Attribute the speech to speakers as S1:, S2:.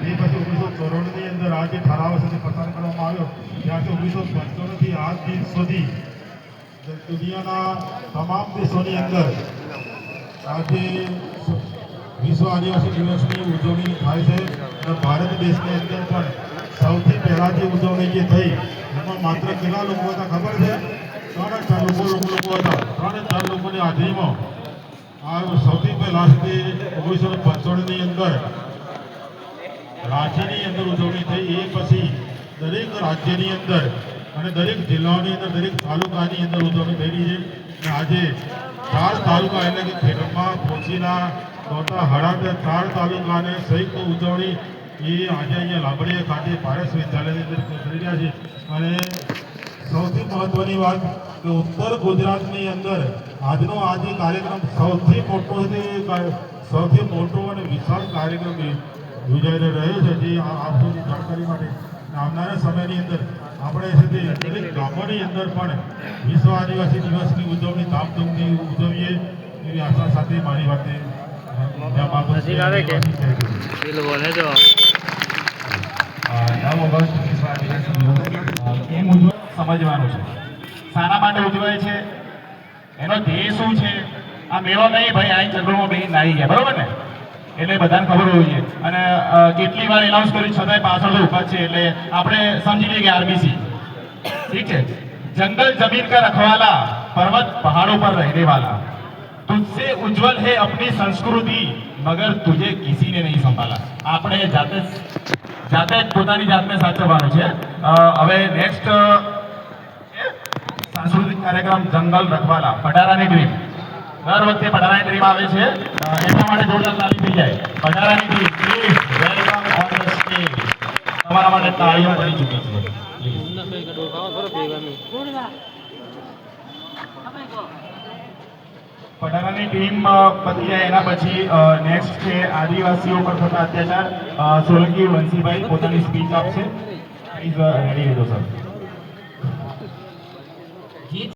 S1: એ પછી 1994ની અંદર આ જે ઠરાવ સાથે પસાર કરવામાં આવ્યો ત્યાંથી 1995થી આજ દિન સુધી દુનિયાના તમામ દેશોની અંદર આજે વિશ્વ આદિવાસી દિવસની ઉજવણી થાય છે અને ભારત દેશની અંદર પણ સૌથી પહેલાં જે ઉજવણી જે થઈ એમાં માત્ર કેટલા લોકો હતા ખબર છે? 3-4 લોકો હતા. 3-4 લોકોની હાજરીમાં આ સૌથી પહેલાં જે 1995ની અંદર રાજ્યની અંદર ઉજવણી થઈ. એ પછી દરેક રાજ્યની અંદર અને દરેક જિલ્લાઓની અંદર દરેક તાલુકાની અંદર ઉજવણી થયેલી છે. આજે 4 તાલુકા એટલે કે ખેડબ્બા, પોચીના, તોતા, હળદ 4 તાલુકાને સંયુક્ત ઉજવણી એ આજે અહીંયા લાંબડીયા ખાતે પારસ વિદ્યાલયની અંદર કરી રહ્યા છે. અને સૌથી મહત્વની વાત કે ઉત્તર ગુજરાતની અંદર આજનો આ જે કાર્યક્રમ સૌથી મોટો અને વિશાળ કાર્યક્રમ યોજાઈ રહ્યો છે. જે આપ સૌની જાણકારી માટે આવનારા સમયની અંદર આપણે છે તે દરેક ગામોની અંદર પણ વિશ્વ આદિવાસી દિવસની ઉજવણી ધામધૂમથી ઉજવીએ એવી આશા સાથે મારી વાતે
S2: સમજવાનું છે શાના માટે ઉજવાય છે, એનો ધ્યેય શું છે. આ મેળો નહીં ભાઈ આ જંગલમાં બે નાહી ગયા, બરોબર ને? એટલે બધાને ખબર હોવી જોઈએ. અને કેટલી વાર એનાઉન્સ કર્યું છતાંય પાછળ ઉભા છે એટલે આપણે સમજી લઈએ કે આરબીસી ठीक है. जंगल जमीन का रखवाला, पर्वत पहाड़ों पर रहने वाला, तुझसे उज्जवल है अपनी संस्कृति मगर तुझे किसी ने नहीं संभाला. આપણે જાતે જ પોતાની જાતને સાચવવાનું છે. હવે નેક્સ્ટ સાંસ્કૃતિક કાર્યક્રમ જંગલ રખવાલા, પઢારાની ડ્રીમ. દર વખતે પઢારાની ડ્રીમ આવે છે, એના માટે જોરદાર તાળી થઈ જાય. પઢારાની dream please welcome on the stage. તમારા માટે તાળીઓ પડી ચૂકી છે. પઢારાની ટીમ પતી જાય એના પછી નેક્સ્ટ છે આદિવાસીઓ પર થતા અત્યાચાર. સોલંકી વંશીભાઈ પોતાની સ્પીચ આપશે. પ્લીઝ રેડી રહેજો સર.